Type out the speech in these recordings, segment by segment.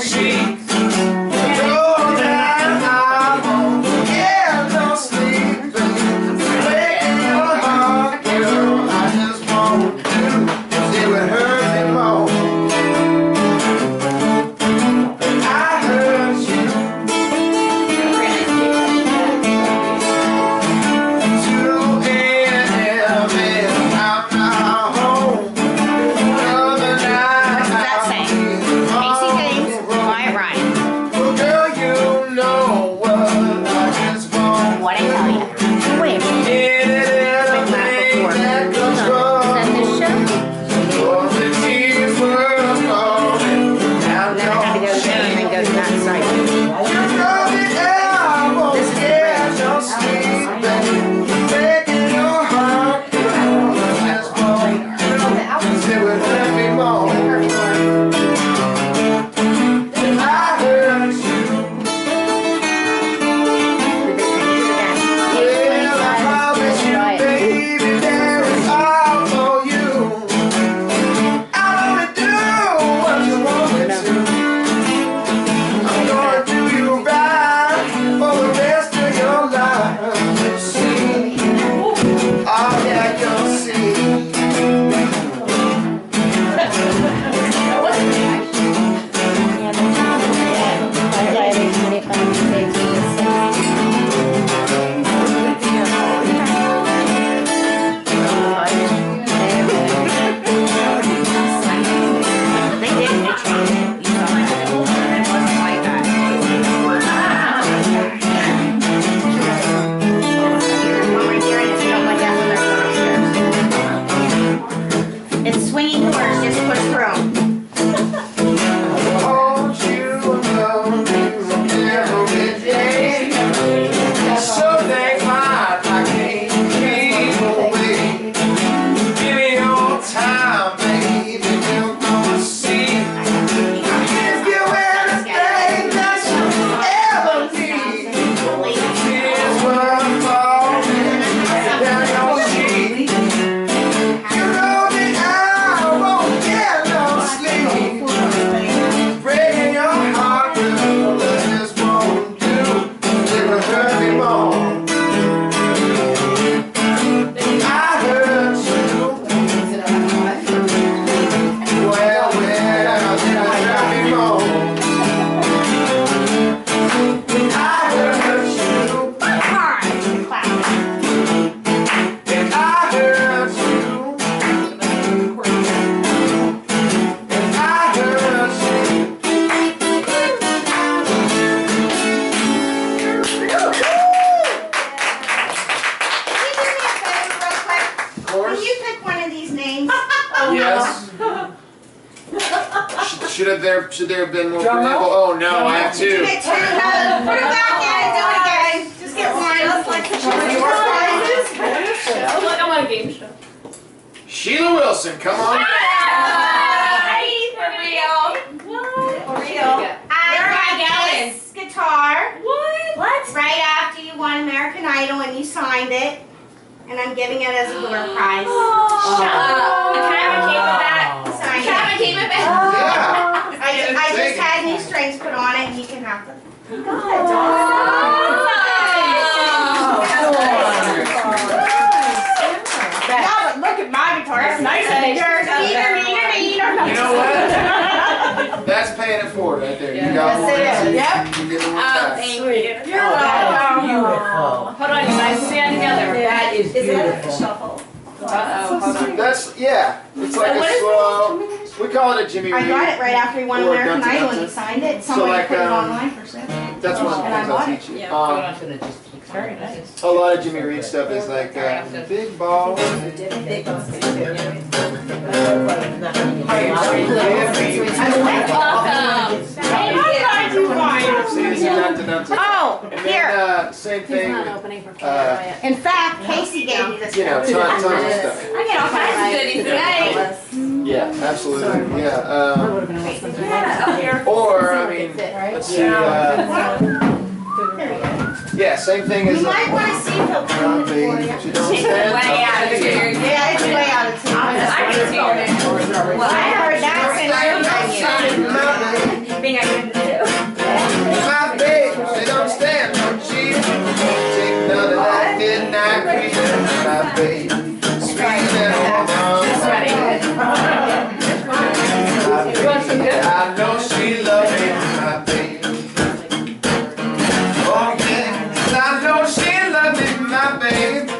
cheeks. Know that I won't get no sleep. Breaking your heart, girl, I just want you. 'Cause it would hurt me more. I hurt you. Should there have been more people? Oh no, I have two. Put it back in, do it again. Just get one. Look, I'm on a game show. Sheila Wilson, come on. For real. What? For real. I got this guitar. What? Right after you won American Idol and you signed it. And I'm giving it as a door prize. Shut up. Can I have a cake with that? Sign Can I have a cake with that? Yeah. I just had new strings put on it and you can have them. Yeah, but look at my guitar. It's nicer than yours. You know what? That's paying it forward right there. You got one. Yep. You get the one back. Thank you. You're welcome. Beautiful. Hold on, you guys stand together. That is beautiful. Shuffle. Uh-oh, hold on. That's, yeah. It's like a slow, we call it a Jimmy Reed. I got it right after he won Or American Gunta Idol Gunta. and he signed it. So Somebody like, put it online for sale. That's one of the And I things I'll bought it. teach you. Yeah. I'm gonna just take Very nice. A lot of Jimmy Reed stuff is like big ball. Welcome. Oh, And here. then same thing. In fact, Casey gave me this You know, one. tons of stuff. I get all kinds of goodies today. Yeah, absolutely. Yeah. Up here. Or I mean, let's see. Yeah, same thing You as. might want to see if he'll clean it for you. You don't Way stand. out of here. Yeah, it's way out of tune. I can see it. Well, I heard that since you Think I can I know she loves me, my baby. Oh yeah, I know she loves me, my baby.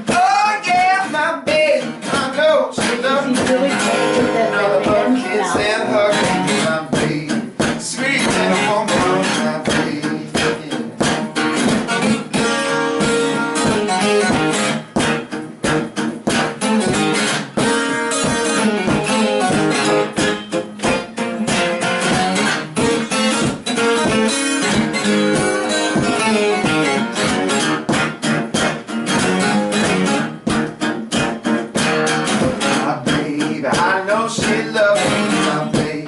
Oh yeah, my baby. I know she loves me. Another hug, kiss and hug me, my baby. Sweet little woman, my baby. I know she loves me, my baby.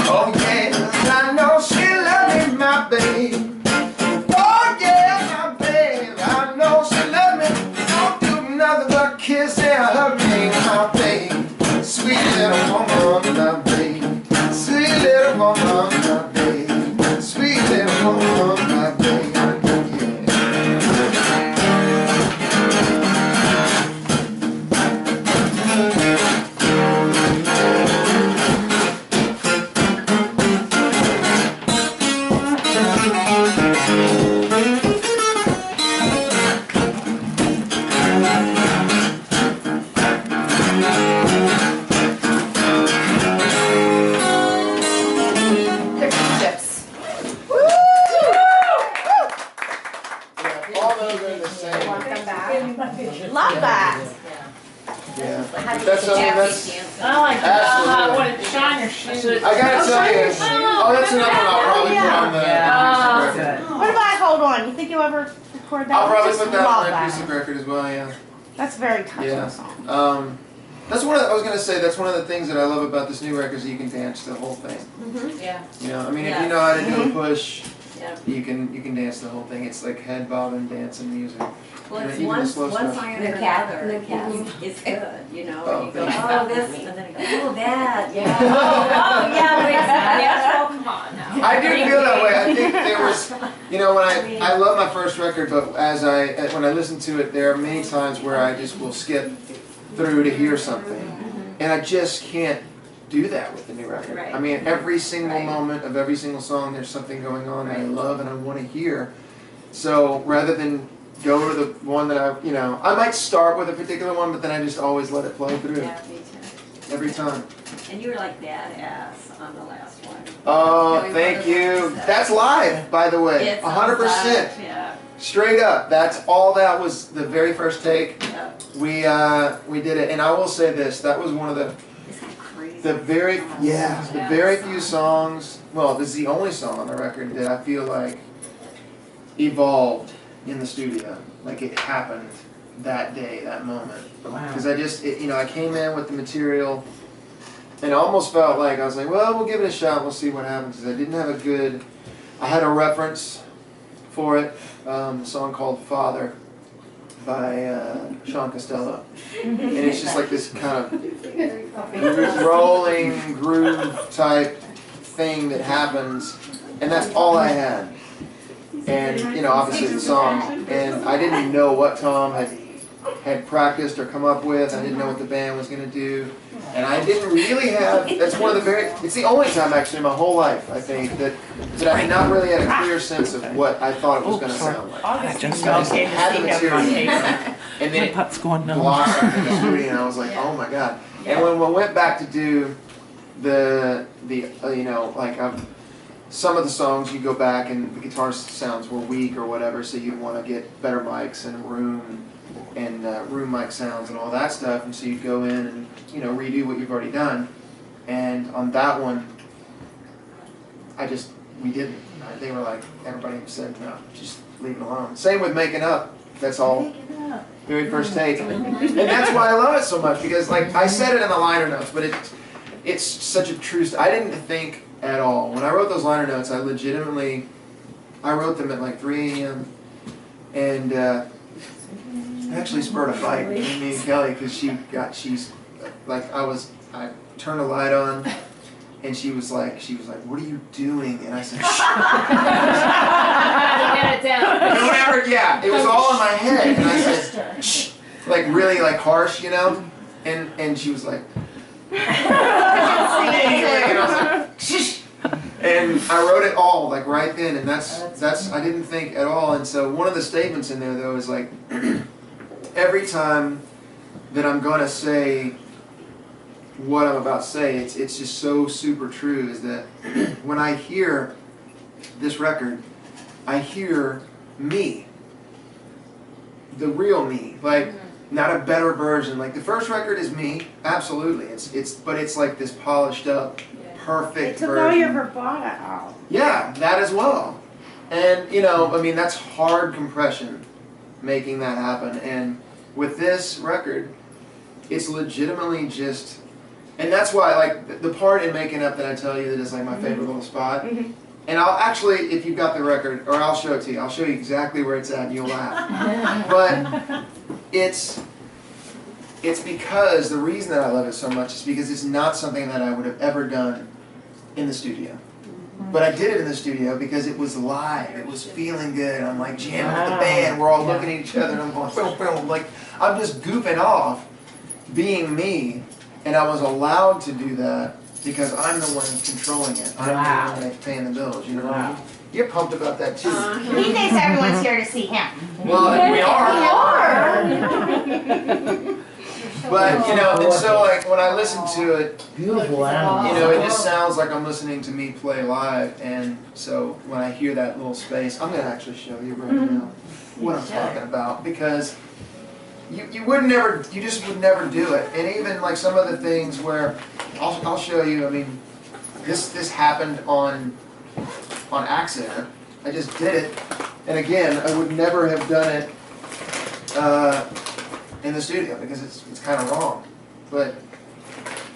Oh yeah, I know she loves me, my baby. Oh yeah, my baby, I know she loves me. Don't do nothing but kiss and hug me, my baby. Sweet little woman, my baby. Sweet little woman, my baby. Sweet little woman, my baby. All those are the same. Love that. Yeah. That's I like Absolutely. what it shine your shoes. I gotta tell you. Oh, that's another one I'll probably put on the acoustic record. What about Hold On? You think you'll ever record that? I'll probably Just put that love on the acoustic record as well, yeah. That's a very touching Yeah. song. That's one of the, I was gonna say that's one of the things that I love about this new record is you can dance the whole thing. Yeah. You know, I mean if you know how to do a push, Yeah. you can dance the whole thing. It's like head bobbing dancing music. Well, it's Even the one slow song stuff. after another is good, you know, Oh, and you go, thank you. oh, this, and then it goes, oh, that, yeah. Oh, yeah, wait, yeah, come on now. I do feel that way. I think there was, you know, when I love my first record, but when I listen to it, there are many times where I just will skip through to hear something, and I just can't do that with the new record. Right. I mean, every single Right. moment of every single song, there's something going on that I love and I want to hear. So rather than go to the one that I might start with a particular one, but then I just always let it play through Yeah, me too. every time. And you were like badass on the last one. Oh, Really thank one of you. those that- That's live, by the way. It's 100%. Yeah, Straight up. That's all that was the very first take. yeah. We did it, and I will say this: that was one of the Isn't that crazy? the very few songs. Well, this is the only song on the record that I feel like evolved in the studio. Like it happened that day, that moment. Because I came in with the material, and I almost felt like I was like, well, we'll give it a shot. We'll see what happens. 'Cause I didn't have a good. I had a reference for it, a song called "Father" by Sean Costello, and it's just like this kind of rolling groove type thing that happens, and that's all I had. And you know, obviously the song, and I didn't know what Tom had practiced or come up with. I didn't know what the band was going to do, and I didn't really have. That's one of the it's the only time actually in my whole life I think that I had not really had a clear sense of what I thought it was going to sound like. I just had the material, and then it Put's going on. blossomed in the studio, and I was like, oh my god. And when we went back to do the some of the songs, you go back and the guitar sounds were weak or whatever, so you'd want to get better mics and room mic sounds and all that stuff, and so you'd go in and redo what you've already done. And on that one, we didn't. They were like, everybody said no, just leave it alone. Same with Making Up. That's all. Very first take, and that's why I love it so much, because like I said it in the liner notes, but it's such a true. I didn't think at all when I wrote those liner notes. I wrote them at like 3 a.m. and it actually spurred a fight between me and Kelly, because she's like I turned a light on. And she was like, what are you doing? And I said, shh. Get it down. And whatever, yeah, it was all in my head. And I said, shh, like really like harsh, And she was like, and And I wrote it all like right then, and that's I didn't think at all. And so one of the statements in there though is like, every time that I'm gonna say what I'm about to say, it's just so super true. Is that when I hear this record, I hear me, the real me, like not a better version. Like the first record is me, absolutely. But it's like this polished up, perfect They took version. all your vibrato out. Yeah, that as well. And you know, I mean, that's hard compression, making that happen. And with this record, it's legitimately just, and that's why like the part in Making Up that I tell you that is like my favorite little spot. And I'll actually, if you've got the record, or I'll show it to you. I'll show you exactly where it's at, and you'll laugh. But it's because the reason that I love it so much is because it's not something that I would have ever done in the studio. But I did it in the studio because it was live. It was feeling good. I'm like jamming with the band. We're all looking at each other, and I'm going, boom, boom. Like I'm just goofing off, being me, and I was allowed to do that because I'm the one controlling it. I'm the one that's paying the bills. You know what I mean? You're pumped about that too. He thinks everyone's here to see him. Well, we are. But you know, and so like when I listen to it, Beautiful animal. you know, it just sounds like I'm listening to me play live. And so when I hear that little space, I'm gonna actually show you right now what I'm talking about, because you would never, you just would never do it. And even like some of the things where I'll show you. I mean, this happened on accident. I just did it, and again, I would never have done it in the studio because it's kind of wrong. But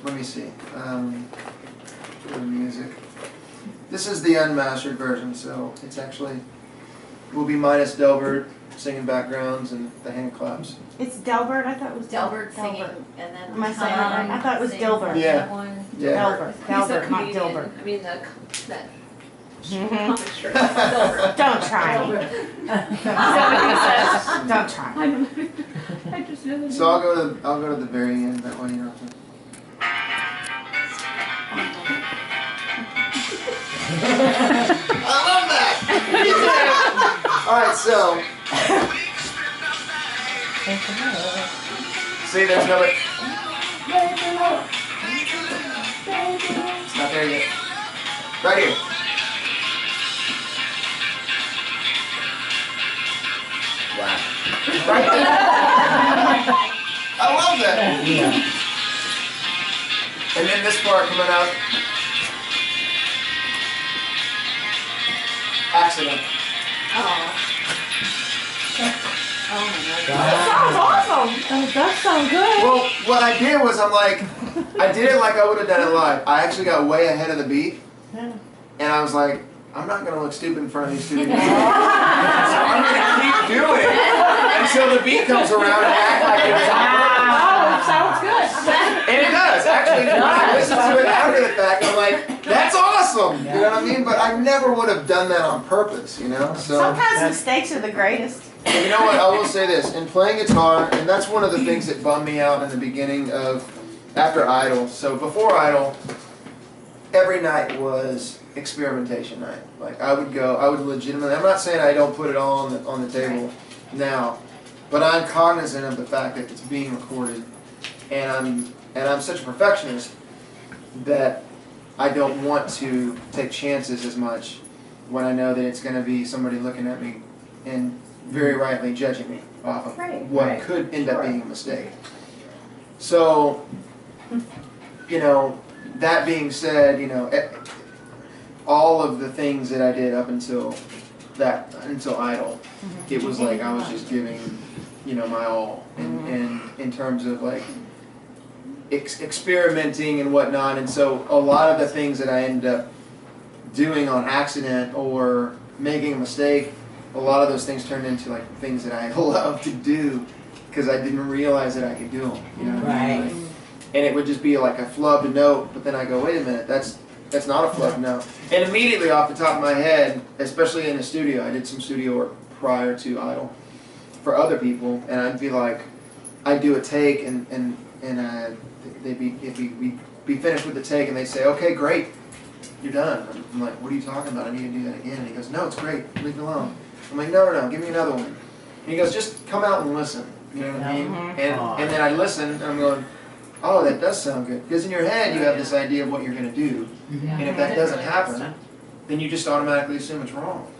let me see. The music. This is the unmastered version, so it's actually will be minus Delbert singing backgrounds and the hand claps. It's Delbert. I thought it was Delbert singing, Delbert. and then Am I saying that right? I thought it was sings Dilbert. Yeah. that one. Yeah. Delbert. He's a Delbert, not comedian. Dilbert. I mean, that Mhm. comic strip. Dilbert. Don't try. Is that what he says? Don't try. I just know that. So I'll go to the very end. That way you don't have to. I love that. All right, so see, there's another. It's not there yet. Right here. Wow. Right there. I love that. Yeah. And then this part coming out. Accident. Sounds awesome. That does sound good. Well, what I did was I'm like, I did it like I would have done it live. I actually got way ahead of the beat. Yeah. And I was like, I'm not going to look stupid in front of these studios. So I'm going to keep doing it until the beat comes around and act like it was on purpose. Oh, sounds good. And it does. Actually, when I listen to it after the fact, I'm like, that's awesome. You know what I mean? But I never would have done that on purpose, you know? So. Sometimes mistakes are the greatest. And you know what, I will say this, in playing guitar, and that's one of the things that bummed me out in the beginning of, after Idol. So before Idol, every night was experimentation night. Like I would legitimately, I'm not saying I don't put it all on the table now, but I'm cognizant of the fact that it's being recorded, and I'm such a perfectionist that I don't want to take chances as much when I know that it's going to be somebody looking at me and very rightly judging me off of what could end up being a mistake. So, you know, that being said, you know, all of the things that I did up until Idol, it was like I was just giving, you know, my all, and in terms of like experimenting and whatnot. And so a lot of the things that I ended up doing on accident or making a mistake, a lot of those things turned into like things that I love to do because I didn't realize that I could do them. You know what I mean? Right. Like, and it would just be like a flubbed note, but then I go, wait a minute, that's not a flubbed note. And immediately off the top of my head, especially in the studio, I did some studio work prior to Idol for other people, and I'd be like, I'd do a take, and we'd be finished with the take, and they'd say, okay, great. you're done. I'm like, what are you talking about? I need to do that again. And he goes, no, it's great. Leave it alone. I'm like, no, give me another one. And he goes, just come out and listen. You know what I mean? And then I listen, and I'm going, oh, that does sound good. Because in your head, you have this idea of what you're going to do. And if that doesn't happen, then you just automatically assume it's wrong.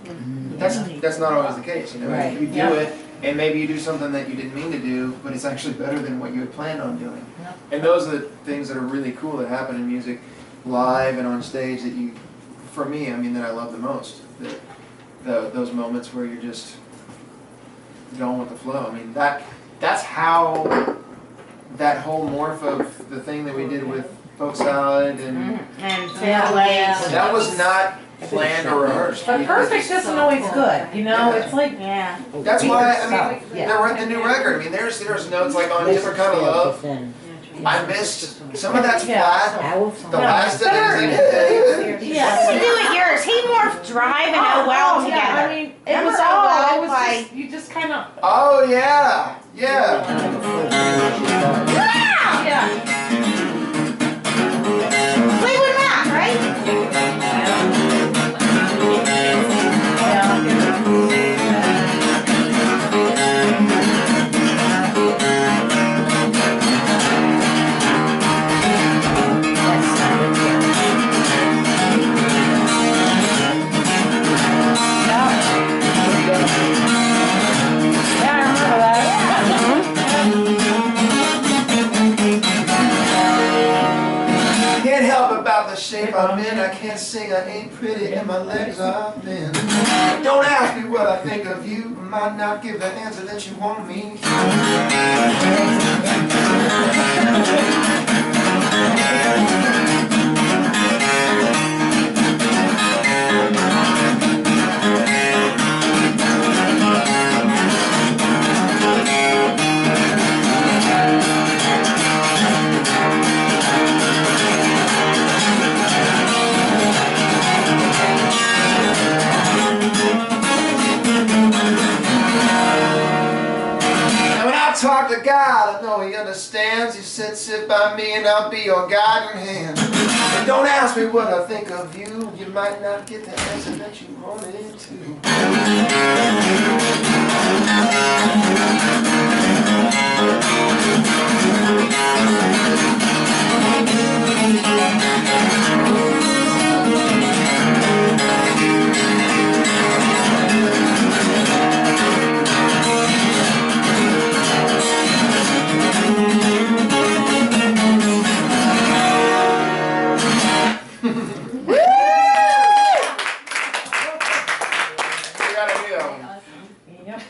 That's not always the case. You know, Right. you do it, and maybe you do something that you didn't mean to do, but it's actually better than what you had planned on doing. And those are the things that are really cool that happen in music, live and on stage, that you, for me, I mean, that I love the most. Those moments where you're just going with the flow. I mean, that's how that whole morph of the thing that we did with Folk Salad and that was not planned or rehearsed. But perfect isn't always good, you know, Yeah. it's like, Yeah. That's why, I mean, Yeah. the new record, I mean, there's notes like on Different Kind of Love. I missed, some of that's flat. The last of it is like, yeah. You do it yours. He morphed Drive and Oh Well together. Yeah, I mean, it was Remember all, Oh it Well was by- just, you just kind of, oh yeah, yeah. yeah. Fleetwood Mac, right? Can't help about the shape I'm in. I can't sing, I ain't pretty, and my legs are thin. Don't ask me what I think of you. Might not give the answer that you want me to. And when I talk to God, I know He understands. He said, sit by me and I'll be your guiding hand. And don't ask me what I think of you. You might not get the answer that you wanted to. We got a new album. Yep.